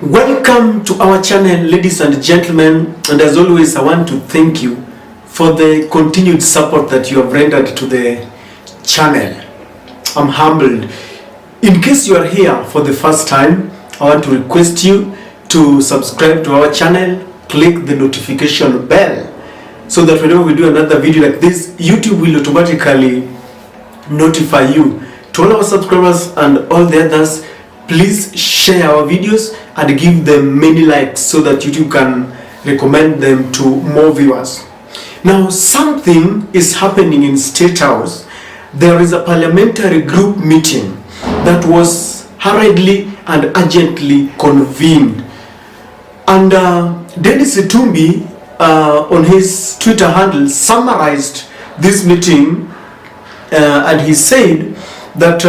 Welcome to our channel, ladies and gentlemen, and as always I want to thank you for the continued support that you have rendered to the channel. I'm humbled. In case you are here for the first time, I want to request you to subscribe to our channel, click the notification bell so that whenever we do another video like this, YouTube will automatically notify you. To all our subscribers and all the others, please share our videos and give them many likes so that YouTube can recommend them to more viewers. Now, something is happening in State House. There is a parliamentary group meeting that was hurriedly and urgently convened. And Dennis Itumbi on his Twitter handle summarized this meeting and he said that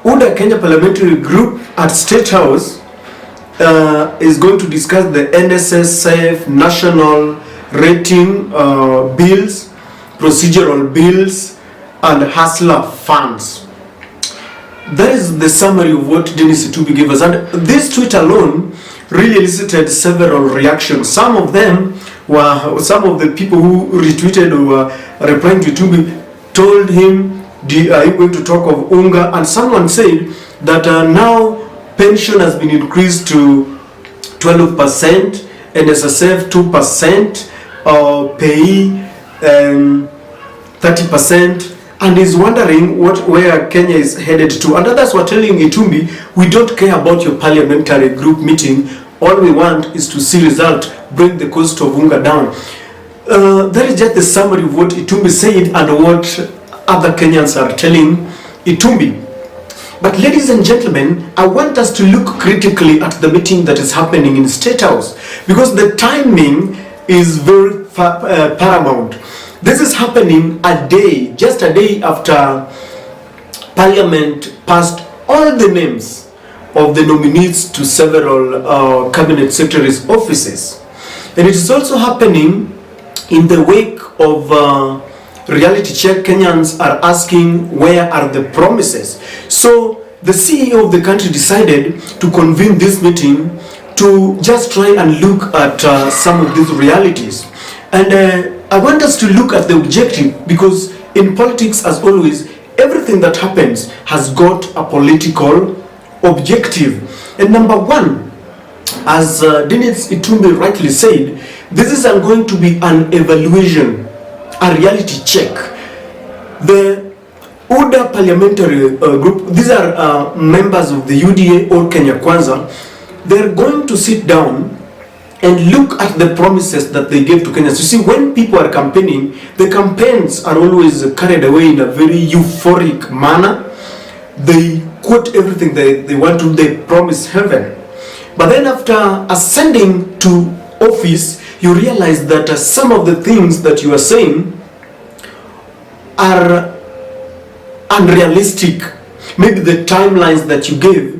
UDA Kenya Parliamentary Group at State House is going to discuss the NSSF national rating bills, procedural bills, and hustler funds. That is the summary of what Dennis Itumbi gave us. And this tweet alone really elicited several reactions. Some of them were, some of the people who retweeted or were replying to Itumbi told him, are you going to talk of UNGA? And someone said that now pension has been increased to 12%, NSSF 2%, pay 30%, and is wondering where Kenya is headed to. And others were telling Itumbi, we don't care about your parliamentary group meeting, all we want is to see result, bring the cost of UNGA down. That is just the summary of what Itumbi said and what other Kenyans are telling Itumbi. But ladies and gentlemen, I want us to look critically at the meeting that is happening in State House, because the timing is very paramount. This is happening just a day after Parliament passed all the names of the nominees to several cabinet secretaries' offices. And it is also happening in the wake of reality check. Kenyans are asking, where are the promises? So the CEO of the country decided to convene this meeting to just try and look at some of these realities. And I want us to look at the objective, because in politics, as always, everything that happens has got a political objective. And number one, as Dennis Itumbi rightly said, this is going to be an evaluation, a reality check. The UDA parliamentary group, these are members of the UDA or Kenya Kwanza. They're going to sit down and look at the promises that they gave to Kenyans. You see, when people are campaigning, the campaigns are always carried away in a very euphoric manner. They quote everything they want to, they promise heaven. But then after ascending to office, you realize that some of the things that you are saying are unrealistic. Maybe the timelines that you gave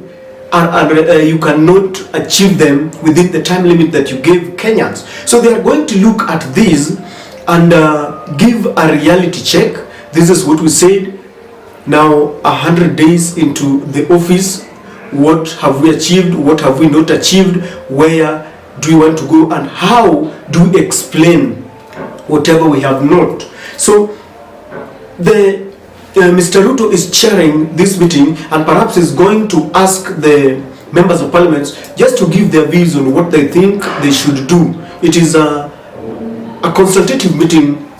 you cannot achieve them within the time limit that you gave Kenyans. So they are going to look at these and give a reality check. This is what we said. Now 100 days into the office, what have we achieved? What have we not achieved? Where do we want to go? And how do we explain whatever we have not? So the Mr. Ruto is chairing this meeting and perhaps is going to ask the members of parliament just to give their views on what they think they should do. It is a consultative meeting,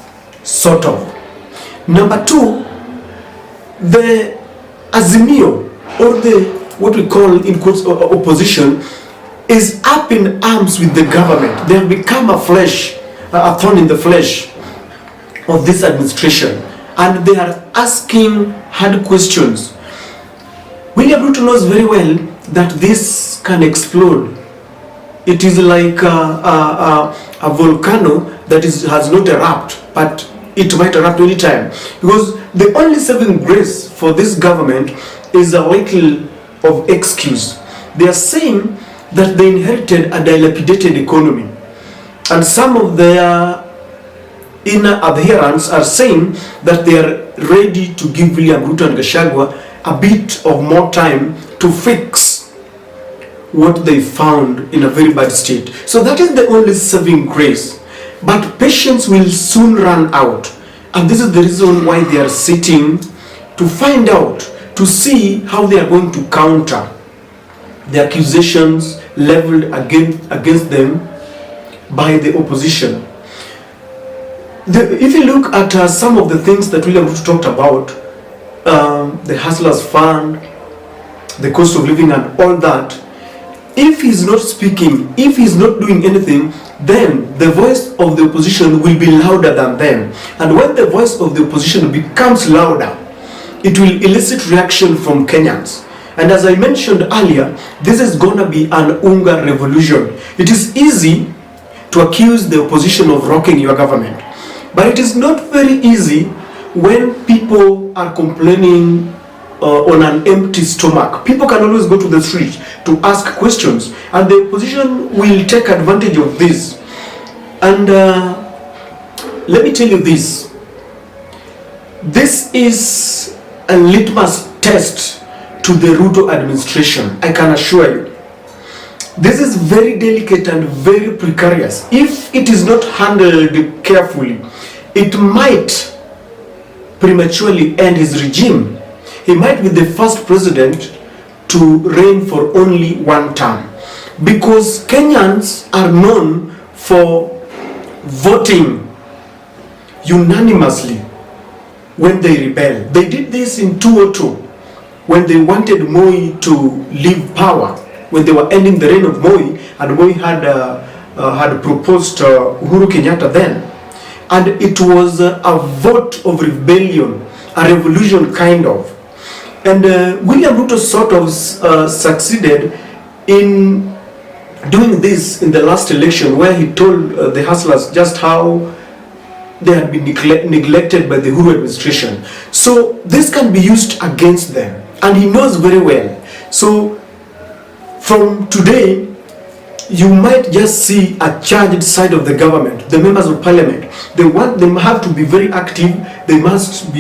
sort of. Number two, the Azimio, or the what we call in quotes opposition, is up in arms with the government. They have become a thorn in the flesh of this administration. And they are asking hard questions. William Ruto knows very well that this can explode. It is like a volcano that has not erupted, but it might erupt any time. Because the only saving grace for this government is a little of excuse. They are saying that they inherited a dilapidated economy. And some of their inner adherents are saying that they are ready to give William Ruto and Gachagua a bit of more time to fix what they found in a very bad state. So that is the only saving grace. But patience will soon run out. And this is the reason why they are sitting to find out, to see how they are going to counter the accusations leveled against them by the opposition. If you look at some of the things that William Ruto talked about, the Hustlers Fund, the cost of living and all that, if he's not speaking, if he's not doing anything, then the voice of the opposition will be louder than them. And when the voice of the opposition becomes louder, it will elicit reaction from Kenyans. And as I mentioned earlier, this is going to be an Unga revolution. It is easy to accuse the opposition of rocking your government, but it is not very easy when people are complaining on an empty stomach. People can always go to the street to ask questions, and the opposition will take advantage of this. And let me tell you this. This is a litmus test to the Ruto administration, I can assure you. This is very delicate and very precarious. If it is not handled carefully, it might prematurely end his regime. He might be the first president to reign for only one term, because Kenyans are known for voting unanimously when they rebel. They did this in 2002 when they wanted Moi to leave power, when they were ending the reign of Moi, and Moi had proposed Uhuru Kenyatta then. And it was a vote of rebellion, a revolution kind of. And William Ruto sort of succeeded in doing this in the last election, where he told the hustlers just how they had been neglected by the Uhuru administration. So this can be used against them, and he knows very well. So from today, you might just see a charged side of the government, the members of parliament. They have to be very active. They must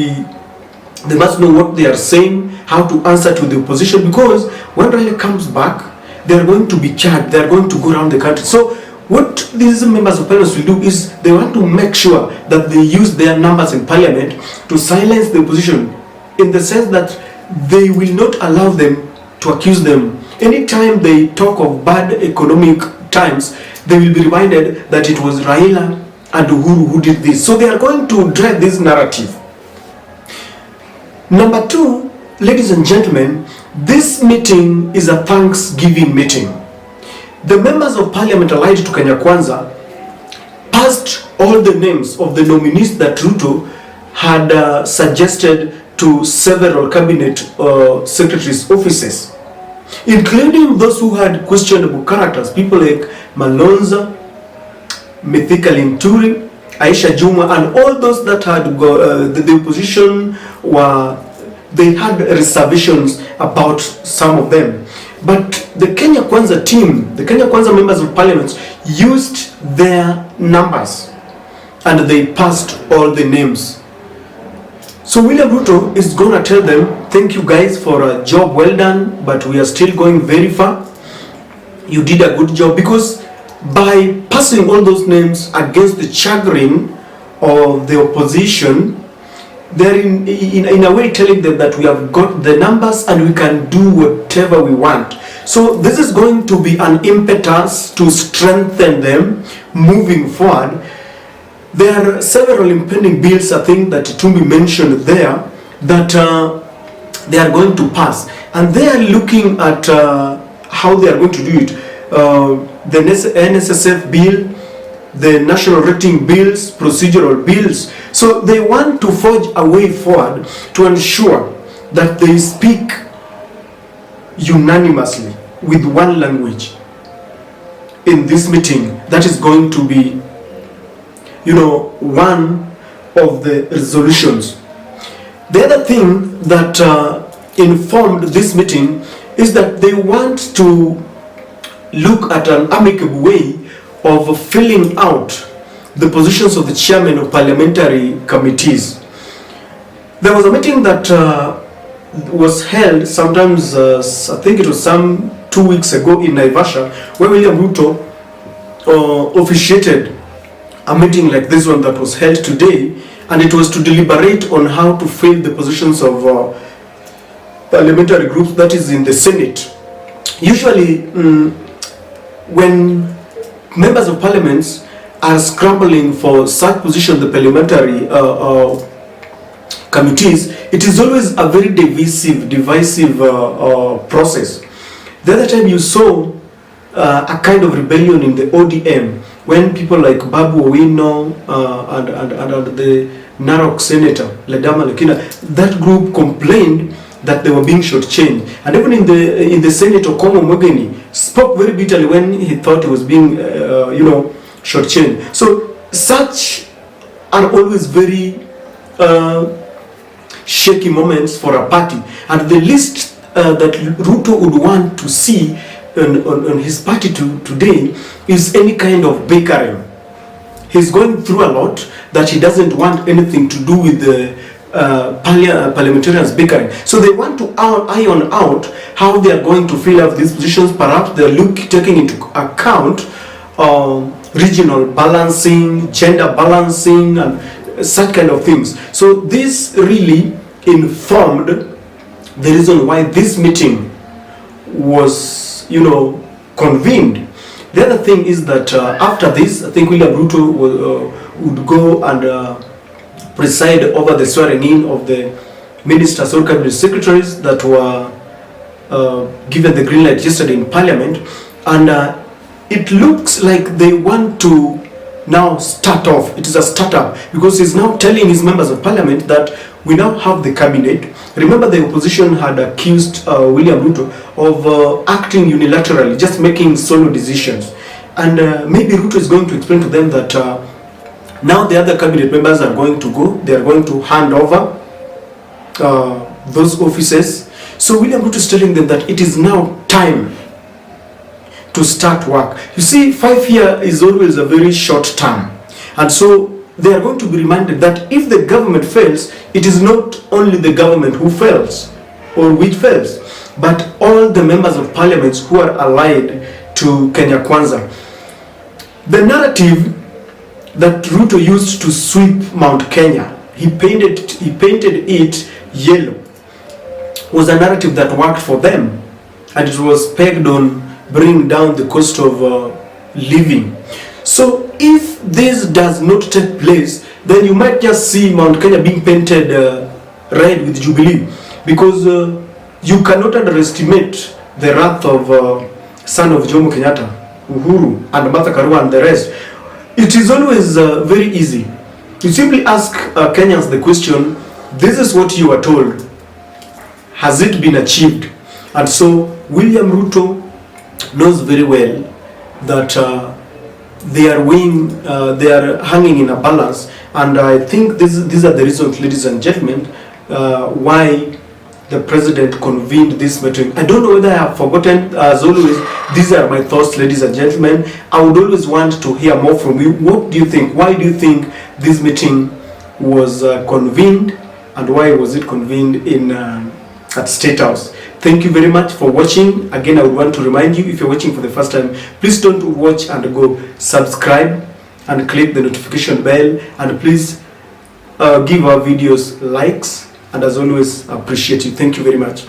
know what they are saying, how to answer to the opposition, because when Raila comes back, they are going to be charged. They are going to go around the country. So what these members of parliament will do is they want to make sure that they use their numbers in parliament to silence the opposition, in the sense that they will not allow them to accuse them. Anytime they talk of bad economic times, they will be reminded that it was Raila and Uhuru who did this. So they are going to drive this narrative. Number two, ladies and gentlemen, this meeting is a Thanksgiving meeting. The members of parliament allied to Kenya Kwanza passed all the names of the nominees that Ruto had suggested to several cabinet secretaries' offices, including those who had questionable characters, people like Malonza, Mithika Linturi, Aisha Juma, and all those that had the opposition they had reservations about some of them. But the Kenya Kwanza team, the Kenya Kwanza members of parliament, used their numbers and they passed all the names. So William Ruto is going to tell them, thank you guys for a job well done, but we are still going very far. You did a good job, because by passing all those names against the chagrin of the opposition, they're in a way telling them that we have got the numbers and we can do whatever we want. So this is going to be an impetus to strengthen them moving forward. There are several impending bills, I think, that Tumbi mentioned there, that they are going to pass. And they are looking at how they are going to do it. The NSSF bill, the national rating bills, procedural bills. So they want to forge a way forward to ensure that they speak unanimously with one language in this meeting. That is going to be, one of the resolutions. The other thing that informed this meeting is that they want to look at an amicable way of filling out the positions of the chairman of parliamentary committees. There was a meeting that was held sometimes, I think it was some 2 weeks ago in Naivasha, where William Ruto officiated a meeting like this one that was held today, and it was to deliberate on how to fill the positions of parliamentary groups, that is in the Senate. Usually, when members of parliaments are scrambling for such positions, the parliamentary committees, it is always a very divisive process. The other time you saw a kind of rebellion in the ODM when people like Babu Owino and the Narok senator Ledama Lekina, that group complained that they were being shortchanged, and even in the Senate, Okomo Mogeni spoke very bitterly when he thought he was being shortchanged. So such are always very shaky moments for a party, and the least that Ruto would want to see on his party today is any kind of bickering. He's going through a lot that he doesn't want anything to do with the parliamentarians bickering. So they want to iron out how they are going to fill up these positions. Perhaps they're taking into account regional balancing, gender balancing, and such kind of things. So this really informed the reason why this meeting was, convened. The other thing is that after this, I think William Ruto would go and preside over the swearing in of the ministers or cabinet secretaries that were given the green light yesterday in Parliament, and it looks like they want to now start off. It is a startup, because he's now telling his members of Parliament that we now have the cabinet. Remember, the opposition had accused William Ruto of acting unilaterally, just making solo decisions, and maybe Ruto is going to explain to them that now the other cabinet members are going to go. They are going to hand over those offices. So William Ruto is telling them that it is now time to start work. You see, 5 years is always a very short term, and so they are going to be reminded that if the government fails, it is not only the government who fails or which fails, but all the members of parliament who are allied to Kenya Kwanza. The narrative that Ruto used to sweep Mount Kenya, he painted it yellow, was a narrative that worked for them, and it was pegged on bringing down the cost of living. So if this does not take place, then you might just see Mount Kenya being painted red with Jubilee, because you cannot underestimate the wrath of son of Jomo Kenyatta, Uhuru, and Martha Karua and the rest. It is always very easy. You simply ask Kenyans the question, this is what you are told. Has it been achieved? And so William Ruto knows very well that they are hanging in a balance, and I think these are the reasons, ladies and gentlemen, why the president convened this meeting. I don't know whether I have forgotten. As always, these are my thoughts, ladies and gentlemen. I would always want to hear more from you. What do you think? Why do you think this meeting was convened, and why was it convened at State House? Thank you very much for watching. Again, I would want to remind you, if you're watching for the first time, please don't watch and go subscribe and click the notification bell, and please give our videos likes, and as always, appreciate you. Thank you very much.